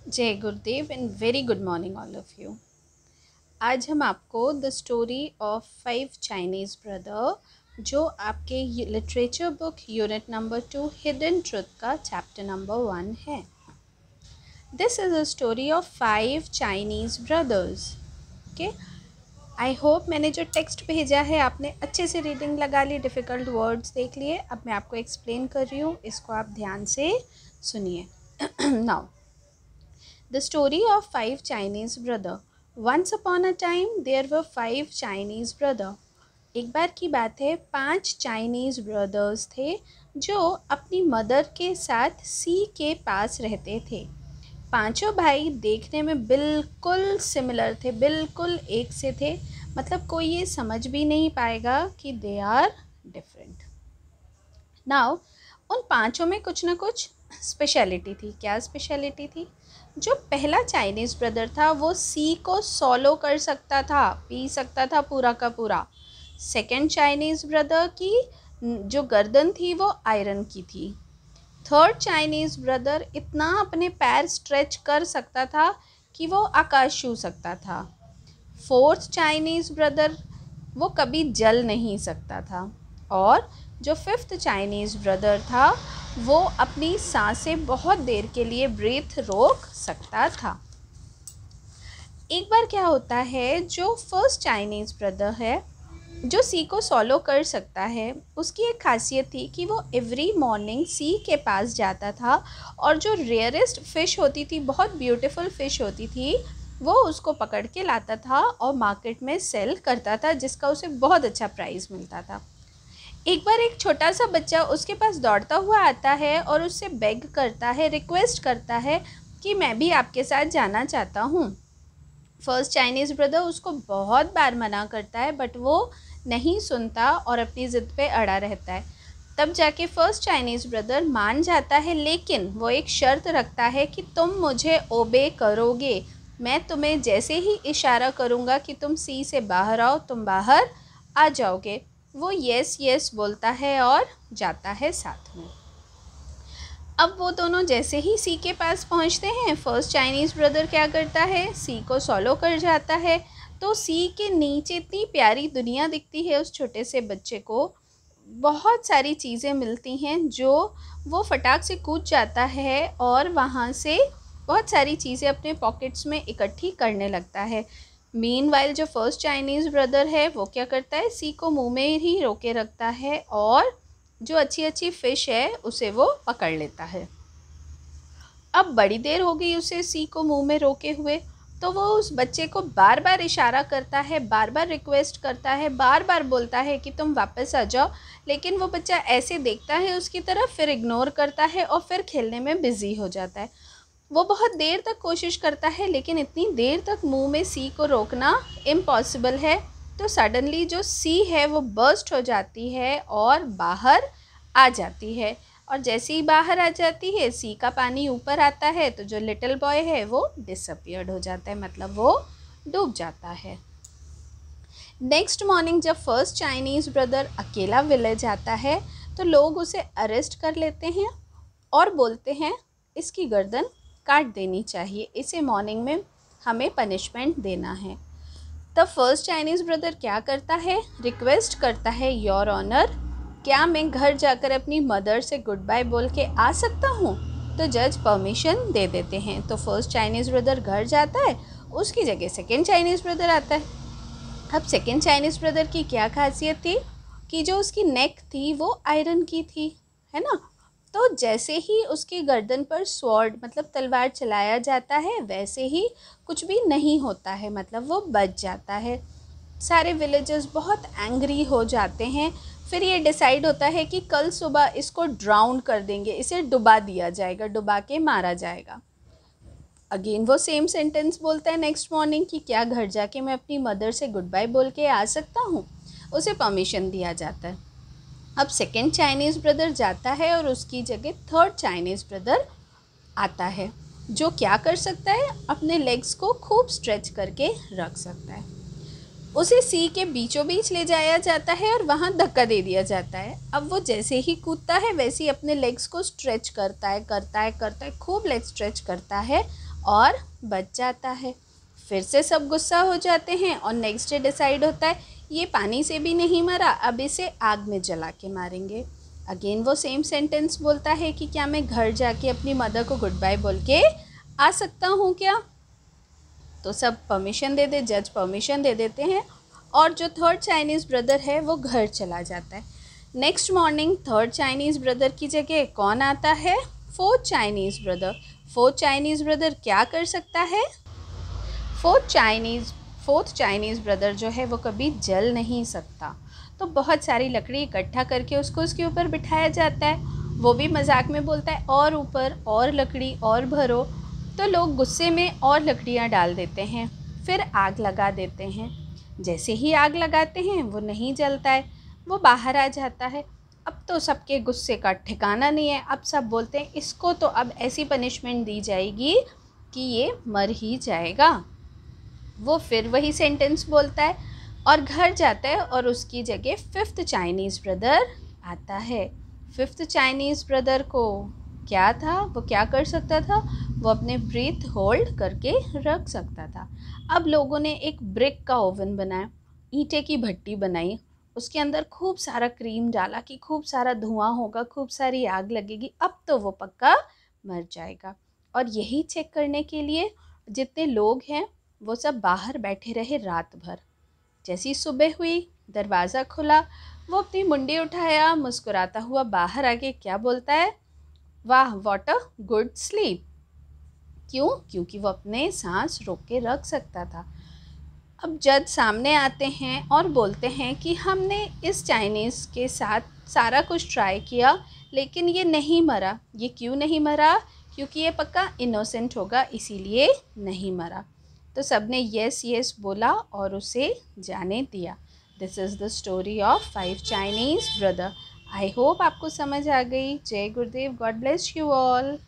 जय गुरुदेव and very good morning all of you. आज हम आपको the story of 5 Chinese brother जो आपके literature book unit number 2 hidden truth का चैप्टर नंबर 1 है। This is a story of 5 Chinese brothers. Okay, I hope मैंने जो टेक्स्ट भेजा है आपने अच्छे से रीडिंग लगा ली, डिफ़िकल्ट वर्ड्स देख लिए। अब मैं आपको एक्सप्लेन कर रही हूँ, इसको आप ध्यान से सुनिए। Now The story of 5 Chinese brother. Once upon a time there were 5 Chinese brother. एक बार की बात है, 5 चाइनीज़ ब्रदर्स थे जो अपनी मदर के साथ सी के पास रहते थे। पांचों भाई देखने में बिल्कुल सिमिलर थे, बिल्कुल एक से थे। मतलब कोई ये समझ भी नहीं पाएगा कि दे आर डिफरेंट। नाउ उन पांचों में कुछ ना कुछ स्पेशलिटी थी। क्या स्पेशलिटी थी? जो पहला चाइनीज़ ब्रदर था वो सी को सॉलो कर सकता था, पी सकता था पूरा का पूरा। सेकंड चाइनीज़ ब्रदर की जो गर्दन थी वो आयरन की थी। थर्ड चाइनीज़ ब्रदर इतना अपने पैर स्ट्रेच कर सकता था कि वो आकाश छू सकता था। फोर्थ चाइनीज़ ब्रदर वो कभी जल नहीं सकता था। और जो फिफ्थ चाइनीज़ ब्रदर था वो अपनी सांसें बहुत देर के लिए ब्रीथ रोक सकता था। एक बार क्या होता है, जो फर्स्ट चाइनीज़ ब्रदर है जो सी को सॉलो कर सकता है, उसकी एक खासियत थी कि वो एवरी मॉर्निंग सी के पास जाता था और जो रेयरेस्ट फ़िश होती थी, बहुत ब्यूटीफुल फ़िश होती थी, वो उसको पकड़ के लाता था और मार्केट में सेल करता था, जिसका उसे बहुत अच्छा प्राइस मिलता था। एक बार एक छोटा सा बच्चा उसके पास दौड़ता हुआ आता है और उससे बेग करता है, रिक्वेस्ट करता है कि मैं भी आपके साथ जाना चाहता हूँ। फर्स्ट चाइनीज़ ब्रदर उसको बहुत बार मना करता है, बट वो नहीं सुनता और अपनी ज़िद पे अड़ा रहता है। तब जाके फर्स्ट चाइनीज़ ब्रदर मान जाता है, लेकिन वो एक शर्त रखता है कि तुम मुझे ओबे करोगे। मैं तुम्हें जैसे ही इशारा करूँगा कि तुम सी से बाहर आओ, तुम बाहर आ जाओगे। वो येस येस बोलता है और जाता है साथ में। अब वो दोनों जैसे ही सी के पास पहुंचते हैं, फर्स्ट चाइनीज़ ब्रदर क्या करता है, सी को सॉलो कर जाता है। तो सी के नीचे इतनी प्यारी दुनिया दिखती है उस छोटे से बच्चे को। बहुत सारी चीज़ें मिलती हैं जो वो फटाक से कूद जाता है और वहाँ से बहुत सारी चीज़ें अपने पॉकेट्स में इकट्ठी करने लगता है। मीनवाइल जो फर्स्ट चाइनीज़ ब्रदर है वो क्या करता है, सी को मुंह में ही रोके रखता है और जो अच्छी अच्छी फ़िश है उसे वो पकड़ लेता है। अब बड़ी देर हो गई उसे सी को मुंह में रोके हुए, तो वो उस बच्चे को बार बार इशारा करता है, बार बार रिक्वेस्ट करता है, बार बार बोलता है कि तुम वापस आ जाओ। लेकिन वो बच्चा ऐसे देखता है उसकी तरफ, फिर इग्नोर करता है और फिर खेलने में बिज़ी हो जाता है। वो बहुत देर तक कोशिश करता है, लेकिन इतनी देर तक मुंह में सी को रोकना इम्पॉसिबल है। तो सडनली जो सी है वो बर्स्ट हो जाती है और बाहर आ जाती है। और जैसे ही बाहर आ जाती है, सी का पानी ऊपर आता है, तो जो लिटिल बॉय है वो डिसअपियर्ड हो जाता है, मतलब वो डूब जाता है। नेक्स्ट मॉर्निंग जब फर्स्ट चाइनीज़ ब्रदर अकेला विलेज आता है, तो लोग उसे अरेस्ट कर लेते हैं और बोलते हैं इसकी गर्दन काट देनी चाहिए, इसे मॉर्निंग में हमें पनिशमेंट देना है। तब फर्स्ट चाइनीज़ ब्रदर क्या करता है, रिक्वेस्ट करता है, योर ऑनर क्या मैं घर जाकर अपनी मदर से गुड बाय बोल के आ सकता हूँ? तो जज परमिशन दे देते हैं। तो फर्स्ट चाइनीज़ ब्रदर घर जाता है, उसकी जगह सेकेंड चाइनीज़ ब्रदर आता है। अब सेकेंड चाइनीज़ ब्रदर की क्या खासियत थी कि जो उसकी नेक थी वो आयरन की थी, है ना। तो जैसे ही उसकी गर्दन पर स्वॉर्ड मतलब तलवार चलाया जाता है, वैसे ही कुछ भी नहीं होता है, मतलब वो बच जाता है। सारे विलेजर्स बहुत एंग्री हो जाते हैं। फिर ये डिसाइड होता है कि कल सुबह इसको ड्राउन कर देंगे, इसे डुबा दिया जाएगा, डुबा के मारा जाएगा। अगेन वो सेम सेंटेंस बोलता है नेक्स्ट मॉर्निंग कि क्या घर जाके मैं अपनी मदर से गुड बाय बोल के आ सकता हूँ? उसे परमिशन दिया जाता है। अब सेकेंड चाइनीज़ ब्रदर जाता है और उसकी जगह थर्ड चाइनीज़ ब्रदर आता है, जो क्या कर सकता है, अपने लेग्स को खूब स्ट्रेच करके रख सकता है। उसे सी के बीचों बीच ले जाया जाता है और वहाँ धक्का दे दिया जाता है। अब वो जैसे ही कूदता है वैसे ही अपने लेग्स को स्ट्रेच करता है, खूब लेग स्ट्रेच करता है और बच जाता है। फिर से सब गुस्सा हो जाते हैं और नेक्स्ट डे डिसाइड होता है ये पानी से भी नहीं मरा, अब इसे आग में जला के मारेंगे। अगेन वो सेम सेंटेंस बोलता है कि क्या मैं घर जाके अपनी मदर को गुड बाय बोल के आ सकता हूँ क्या? तो सब परमिशन दे दे, जज परमिशन दे देते हैं और जो थर्ड चाइनीज़ ब्रदर है वो घर चला जाता है। Next morning third Chinese brother की जगह कौन आता है? Fourth Chinese brother. Fourth Chinese brother क्या कर सकता है? फोर्थ चाइनीज़ ब्रदर जो है वो कभी जल नहीं सकता, तो बहुत सारी लकड़ी इकट्ठा करके उसको उसके ऊपर बिठाया जाता है। वो भी मजाक में बोलता है और ऊपर और लकड़ी और भरो, तो लोग गुस्से में और लकड़ियाँ डाल देते हैं, फिर आग लगा देते हैं। जैसे ही आग लगाते हैं वो नहीं जलता है, वो बाहर आ जाता है। अब तो सबके गुस्से का ठिकाना नहीं है, अब सब बोलते हैं इसको तो अब ऐसी पनिशमेंट दी जाएगी कि ये मर ही जाएगा। वो फिर वही सेंटेंस बोलता है और घर जाता है और उसकी जगह फिफ्थ चाइनीज़ ब्रदर आता है। फिफ्थ चाइनीज़ ब्रदर को क्या था, वो क्या कर सकता था? वो अपने ब्रीथ होल्ड करके रख सकता था। अब लोगों ने एक ब्रिक का ओवन बनाया, ईंटे की भट्टी बनाई, उसके अंदर खूब सारा क्रीम डाला कि खूब सारा धुआं होगा, खूब सारी आग लगेगी, अब तो वो पक्का मर जाएगा। और यही चेक करने के लिए जितने लोग हैं वो सब बाहर बैठे रहे रात भर। जैसी सुबह हुई, दरवाज़ा खुला, वो अपनी मुंडी उठाया, मुस्कुराता हुआ बाहर आके क्या बोलता है? वाह, व्हाट अ गुड स्लीप। क्यों? क्योंकि वो अपने सांस रोक के रख सकता था। अब जज सामने आते हैं और बोलते हैं कि हमने इस चाइनीज़ के साथ सारा कुछ ट्राई किया लेकिन ये नहीं मरा। ये क्यों नहीं मरा? क्योंकि ये पक्का इनोसेंट होगा, इसीलिए नहीं मरा। तो सबने येस येस बोला और उसे जाने दिया। This is the story of 5 Chinese brother. I hope आपको समझ आ गई। जय गुरुदेव, गॉड ब्लेस यू ऑल।